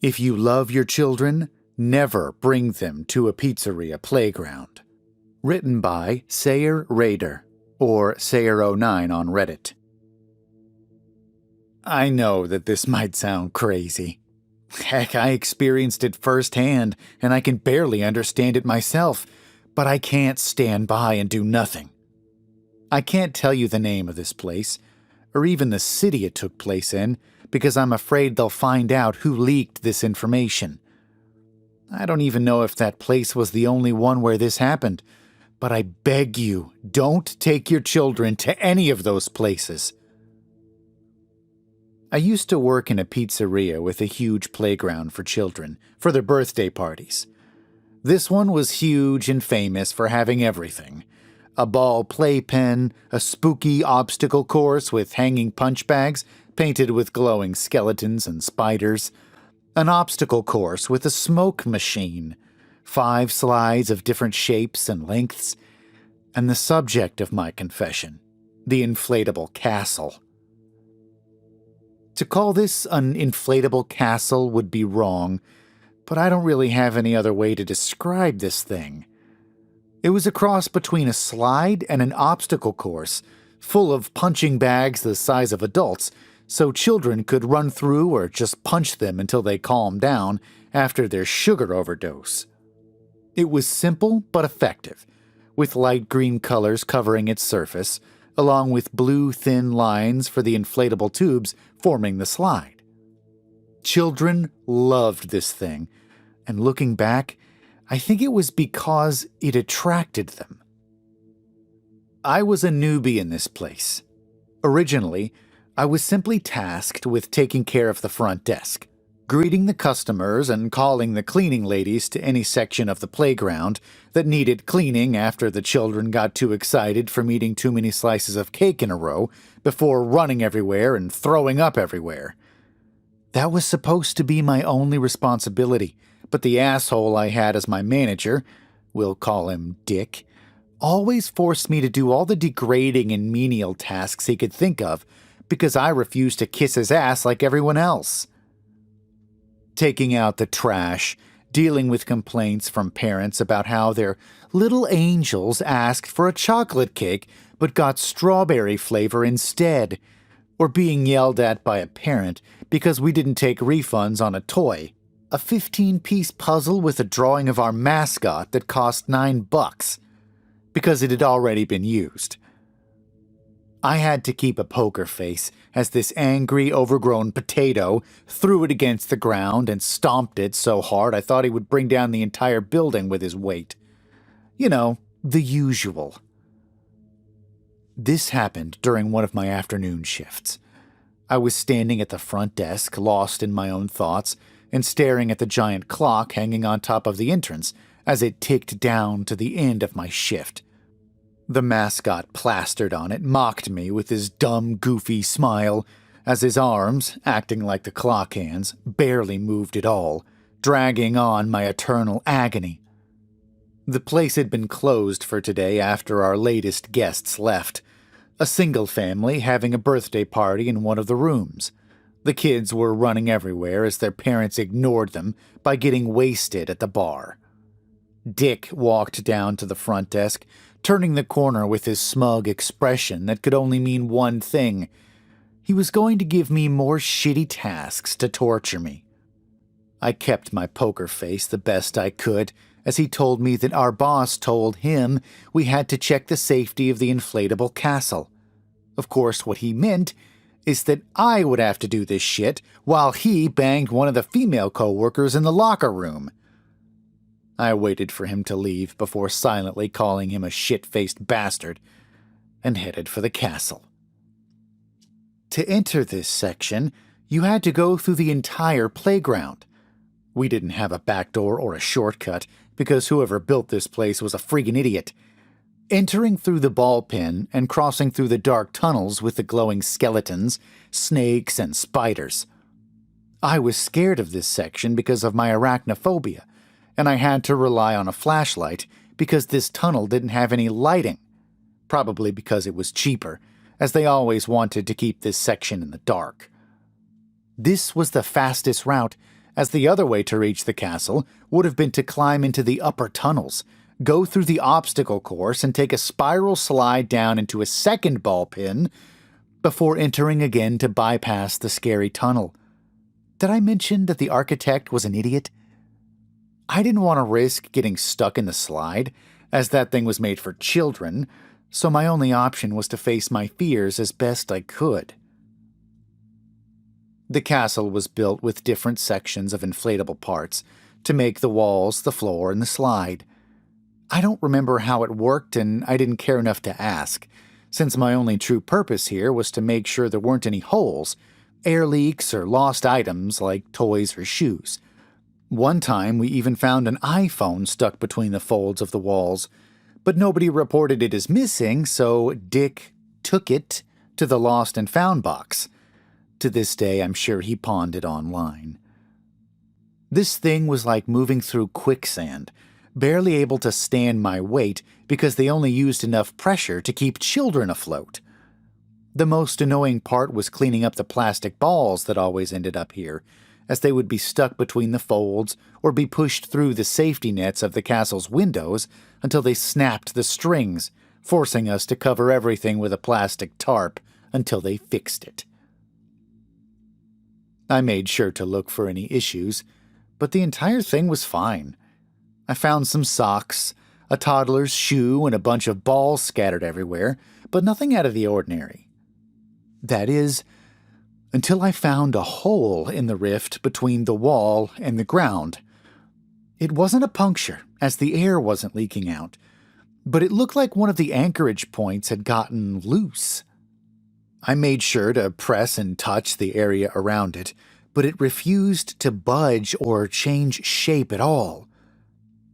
If you love your children, never bring them to a pizzeria playground. Written by Sayer Raider, or Sayer09 on Reddit. I know that this might sound crazy. Heck, I experienced it firsthand, and I can barely understand it myself, but I can't stand by and do nothing. I can't tell you the name of this place, or even the city it took place in, because I'm afraid they'll find out who leaked this information. I don't even know if that place was the only one where this happened, but I beg you, don't take your children to any of those places. I used to work in a pizzeria with a huge playground for children, for their birthday parties. This one was huge and famous for having everything. A ball playpen, a spooky obstacle course with hanging punch bags painted with glowing skeletons and spiders, an obstacle course with a smoke machine, 5 slides of different shapes and lengths, and the subject of my confession, the inflatable castle. To call this an inflatable castle would be wrong, but I don't really have any other way to describe this thing. It was a cross between a slide and an obstacle course, full of punching bags the size of adults, so children could run through or just punch them until they calmed down after their sugar overdose. It was simple but effective, with light green colors covering its surface, along with blue thin lines for the inflatable tubes forming the slide. Children loved this thing, and looking back, I think it was because it attracted them. I was a newbie in this place. Originally, I was simply tasked with taking care of the front desk, greeting the customers and calling the cleaning ladies to any section of the playground that needed cleaning after the children got too excited from eating too many slices of cake in a row before running everywhere and throwing up everywhere. That was supposed to be my only responsibility, but the asshole I had as my manager, we'll call him Dick, always forced me to do all the degrading and menial tasks he could think of because I refused to kiss his ass like everyone else. Taking out the trash, dealing with complaints from parents about how their little angels asked for a chocolate cake but got strawberry flavor instead, or being yelled at by a parent because we didn't take refunds on a toy, a 15-piece puzzle with a drawing of our mascot that cost $9 because it had already been used. I had to keep a poker face as this angry, overgrown potato threw it against the ground and stomped it so hard I thought he would bring down the entire building with his weight. You know, the usual. This happened during one of my afternoon shifts. I was standing at the front desk, lost in my own thoughts, and staring at the giant clock hanging on top of the entrance as it ticked down to the end of my shift. The mascot plastered on it mocked me with his dumb, goofy smile, as his arms, acting like the clock hands, barely moved at all, dragging on my eternal agony. The place had been closed for today after our latest guests left, a single family having a birthday party in one of the rooms. The kids were running everywhere as their parents ignored them by getting wasted at the bar. Dick walked down to the front desk, turning the corner with his smug expression that could only mean one thing. He was going to give me more shitty tasks to torture me. I kept my poker face the best I could as he told me that our boss told him we had to check the safety of the inflatable castle. Of course, what he meant is that I would have to do this shit while he banged one of the female co-workers in the locker room. I waited for him to leave before silently calling him a shit-faced bastard and headed for the castle. To enter this section, you had to go through the entire playground. We didn't have a back door or a shortcut because whoever built this place was a friggin' idiot. Entering through the ball pin and crossing through the dark tunnels with the glowing skeletons, snakes, and spiders. I was scared of this section because of my arachnophobia, and I had to rely on a flashlight because this tunnel didn't have any lighting, probably because it was cheaper, as they always wanted to keep this section in the dark. This was the fastest route, as the other way to reach the castle would have been to climb into the upper tunnels, go through the obstacle course, and take a spiral slide down into a second ball pin before entering again to bypass the scary tunnel. Did I mention that the architect was an idiot? I didn't want to risk getting stuck in the slide, as that thing was made for children, so my only option was to face my fears as best I could. The castle was built with different sections of inflatable parts to make the walls, the floor, and the slide. I don't remember how it worked, and I didn't care enough to ask, since my only true purpose here was to make sure there weren't any holes, air leaks, or lost items like toys or shoes. One time, we even found an iPhone stuck between the folds of the walls, but nobody reported it as missing, so Dick took it to the lost and found box. To this day, I'm sure he pawned it online. This thing was like moving through quicksand, barely able to stand my weight because they only used enough pressure to keep children afloat. The most annoying part was cleaning up the plastic balls that always ended up here, as they would be stuck between the folds or be pushed through the safety nets of the castle's windows until they snapped the strings, forcing us to cover everything with a plastic tarp until they fixed it. I made sure to look for any issues, but the entire thing was fine. I found some socks, a toddler's shoe, and a bunch of balls scattered everywhere, but nothing out of the ordinary. That is, until I found a hole in the rift between the wall and the ground. It wasn't a puncture, as the air wasn't leaking out, but it looked like one of the anchorage points had gotten loose. I made sure to press and touch the area around it, but it refused to budge or change shape at all.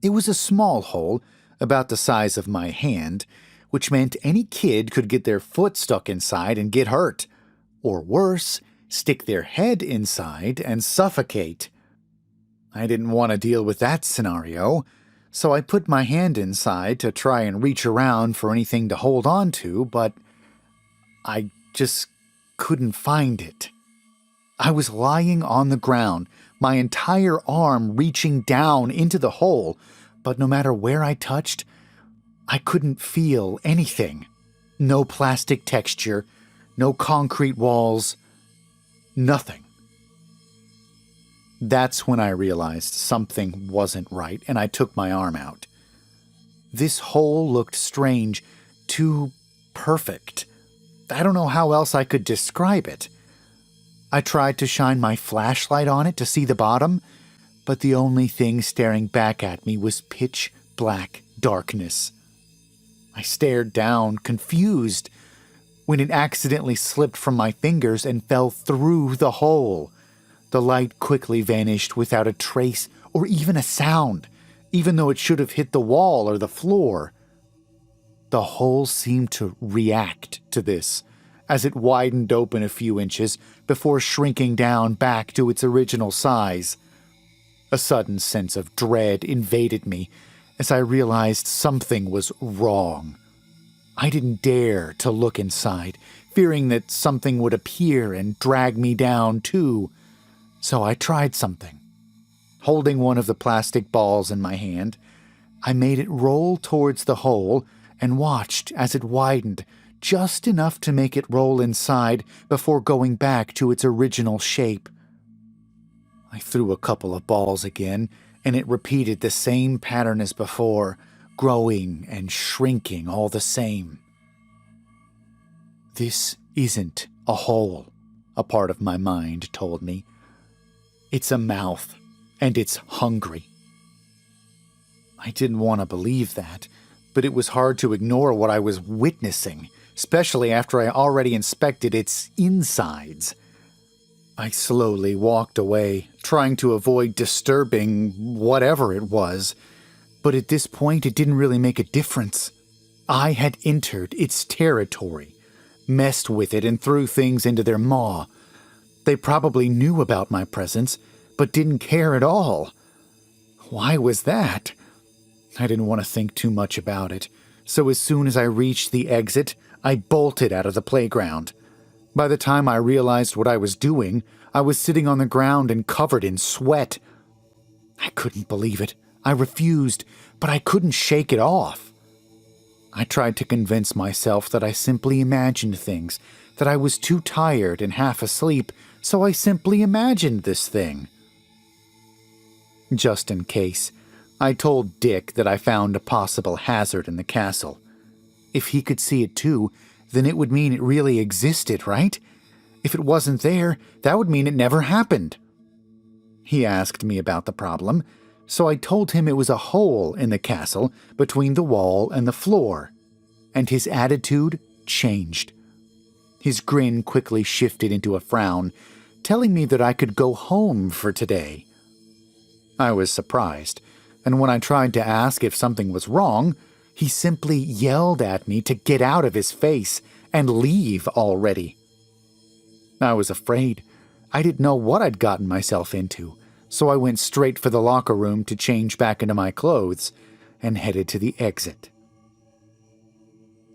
It was a small hole, about the size of my hand, which meant any kid could get their foot stuck inside and get hurt, or worse, stick their head inside and suffocate. I didn't want to deal with that scenario, so I put my hand inside to try and reach around for anything to hold on to, but I just couldn't find it. I was lying on the ground, my entire arm reaching down into the hole, but no matter where I touched, I couldn't feel anything. No plastic texture, no concrete walls, nothing. That's when I realized something wasn't right, and I took my arm out. This hole looked strange, too perfect. I don't know how else I could describe it. I tried to shine my flashlight on it to see the bottom, but the only thing staring back at me was pitch black darkness. I stared down, confused, when it accidentally slipped from my fingers and fell through the hole. The light quickly vanished without a trace or even a sound, even though it should have hit the wall or the floor. The hole seemed to react to this, as it widened open a few inches before shrinking down back to its original size. A sudden sense of dread invaded me as I realized something was wrong. I didn't dare to look inside, fearing that something would appear and drag me down too. So I tried something. Holding one of the plastic balls in my hand, I made it roll towards the hole and watched as it widened, just enough to make it roll inside before going back to its original shape. I threw a couple of balls again, and it repeated the same pattern as before, growing and shrinking all the same. This isn't a hole, a part of my mind told me. It's a mouth, and it's hungry. I didn't want to believe that, but it was hard to ignore what I was witnessing, especially after I already inspected its insides. I slowly walked away, trying to avoid disturbing whatever it was, but at this point it didn't really make a difference. I had entered its territory, messed with it, and threw things into their maw. They probably knew about my presence, but didn't care at all. Why was that? I didn't want to think too much about it, so as soon as I reached the exit, I bolted out of the playground. By the time I realized what I was doing, I was sitting on the ground and covered in sweat. I couldn't believe it. I refused, but I couldn't shake it off. I tried to convince myself that I simply imagined things, that I was too tired and half asleep, so I simply imagined this thing. Just in case, I told Dick that I found a possible hazard in the castle. If he could see it too, then it would mean it really existed, right? If it wasn't there, that would mean it never happened. He asked me about the problem, so I told him it was a hole in the castle between the wall and the floor, and his attitude changed. His grin quickly shifted into a frown, telling me that I could go home for today. I was surprised, and when I tried to ask if something was wrong, he simply yelled at me to get out of his face and leave already. I was afraid. I didn't know what I'd gotten myself into, so I went straight for the locker room to change back into my clothes and headed to the exit.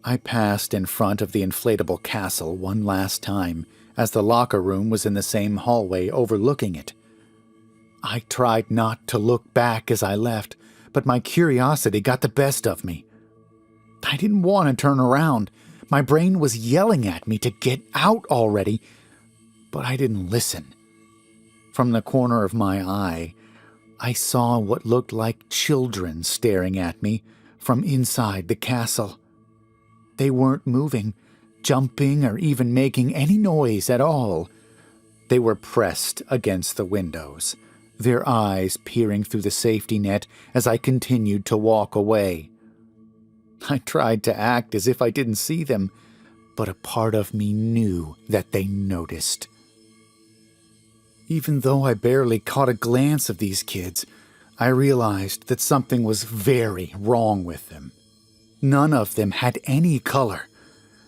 I passed in front of the inflatable castle one last time, as the locker room was in the same hallway overlooking it. I tried not to look back as I left, but my curiosity got the best of me. I didn't want to turn around. My brain was yelling at me to get out already, but I didn't listen. From the corner of my eye, I saw what looked like children staring at me from inside the castle. They weren't moving, jumping, or even making any noise at all. They were pressed against the windows, their eyes peering through the safety net as I continued to walk away. I tried to act as if I didn't see them, but a part of me knew that they noticed. Even though I barely caught a glance of these kids, I realized that something was very wrong with them. None of them had any color.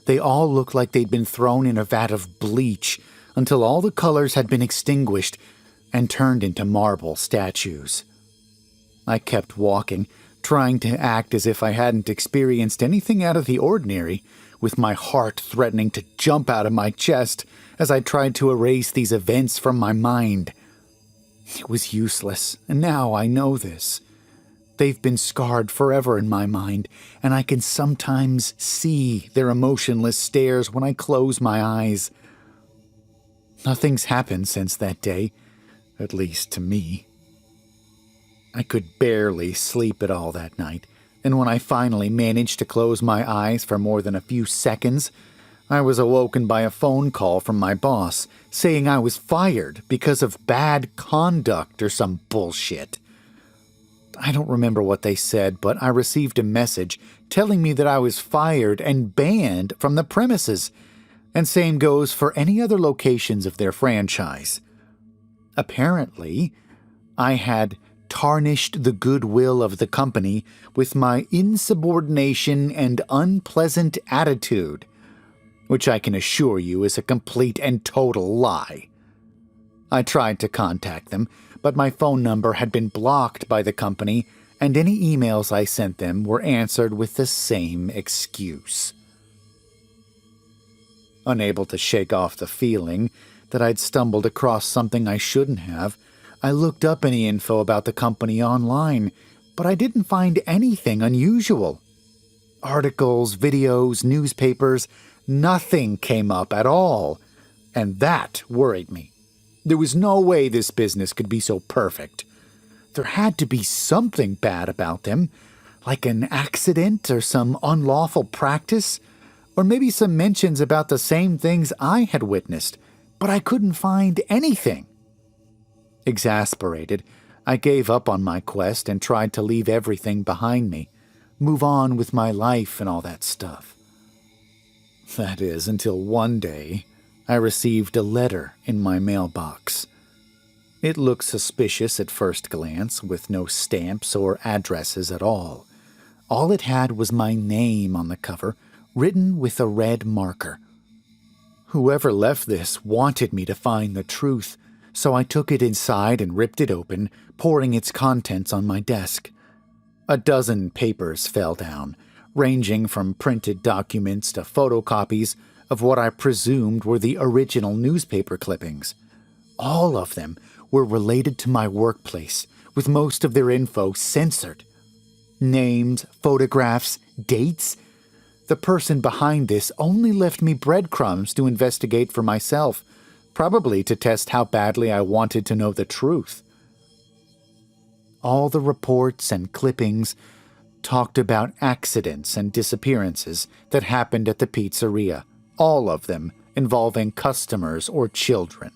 They all looked like they'd been thrown in a vat of bleach until all the colors had been extinguished and turned into marble statues. I kept walking, trying to act as if I hadn't experienced anything out of the ordinary, with my heart threatening to jump out of my chest as I tried to erase these events from my mind. It was useless, and now I know this. They've been scarred forever in my mind, and I can sometimes see their emotionless stares when I close my eyes. Nothing's happened since that day, at least to me. I could barely sleep at all that night, and when I finally managed to close my eyes for more than a few seconds, I was awoken by a phone call from my boss saying I was fired because of bad conduct or some bullshit. I don't remember what they said, but I received a message telling me that I was fired and banned from the premises, and same goes for any other locations of their franchise. Apparently, I had tarnished the goodwill of the company with my insubordination and unpleasant attitude, which I can assure you is a complete and total lie. I tried to contact them, but my phone number had been blocked by the company, and any emails I sent them were answered with the same excuse. Unable to shake off the feeling that I'd stumbled across something I shouldn't have, I looked up any info about the company online, but I didn't find anything unusual. Articles, videos, newspapers, nothing came up at all, and that worried me. There was no way this business could be so perfect. There had to be something bad about them, like an accident or some unlawful practice, or maybe some mentions about the same things I had witnessed, but I couldn't find anything. Exasperated, I gave up on my quest and tried to leave everything behind me, move on with my life and all that stuff. That is, until one day, I received a letter in my mailbox. It looked suspicious at first glance, with no stamps or addresses at all. All it had was my name on the cover, written with a red marker. Whoever left this wanted me to find the truth, so I took it inside and ripped it open, pouring its contents on my desk. A dozen papers fell down, ranging from printed documents to photocopies of what I presumed were the original newspaper clippings. All of them were related to my workplace, with most of their info censored. Names, photographs, dates. The person behind this only left me breadcrumbs to investigate for myself, probably to test how badly I wanted to know the truth. All the reports and clippings talked about accidents and disappearances that happened at the pizzeria, all of them involving customers or children.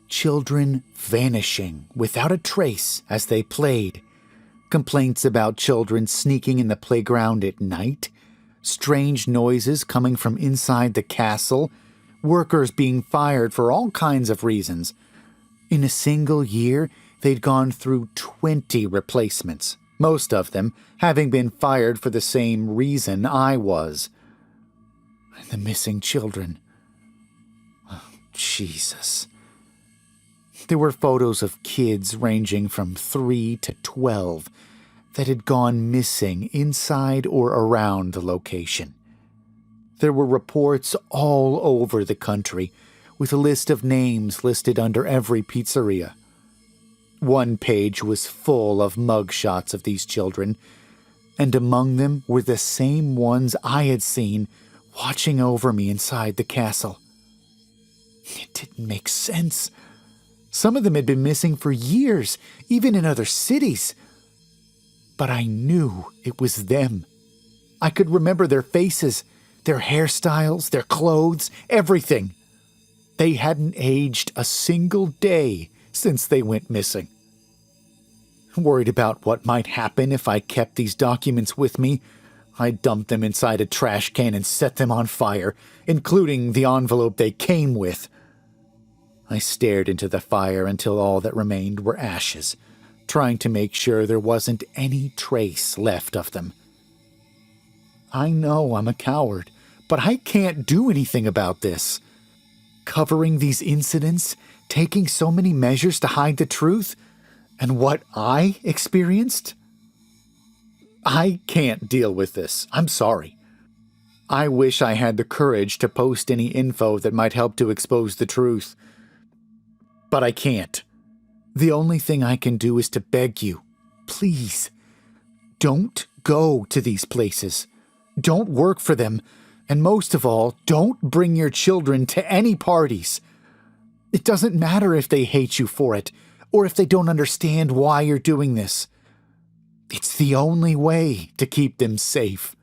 Children vanishing without a trace as they played. Complaints about children sneaking in the playground at night. Strange noises coming from inside the castle. Workers being fired for all kinds of reasons. In a single year, they'd gone through 20 replacements, most of them having been fired for the same reason I was. And the missing children. Oh, Jesus. There were photos of kids ranging from 3 to 12 that had gone missing inside or around the location. There were reports all over the country, with a list of names listed under every pizzeria. One page was full of mugshots of these children, and among them were the same ones I had seen watching over me inside the castle. It didn't make sense. Some of them had been missing for years, even in other cities. But I knew it was them. I could remember their faces, their hairstyles, their clothes, everything. They hadn't aged a single day since they went missing. Worried about what might happen if I kept these documents with me, I dumped them inside a trash can and set them on fire, including the envelope they came with. I stared into the fire until all that remained were ashes, trying to make sure there wasn't any trace left of them. I know I'm a coward, but I can't do anything about this. Covering these incidents, taking so many measures to hide the truth, and what I experienced? I can't deal with this. I'm sorry. I wish I had the courage to post any info that might help to expose the truth. But I can't. The only thing I can do is to beg you, please, don't go to these places. Don't work for them. And most of all, don't bring your children to any parties. It doesn't matter if they hate you for it, or if they don't understand why you're doing this. It's the only way to keep them safe.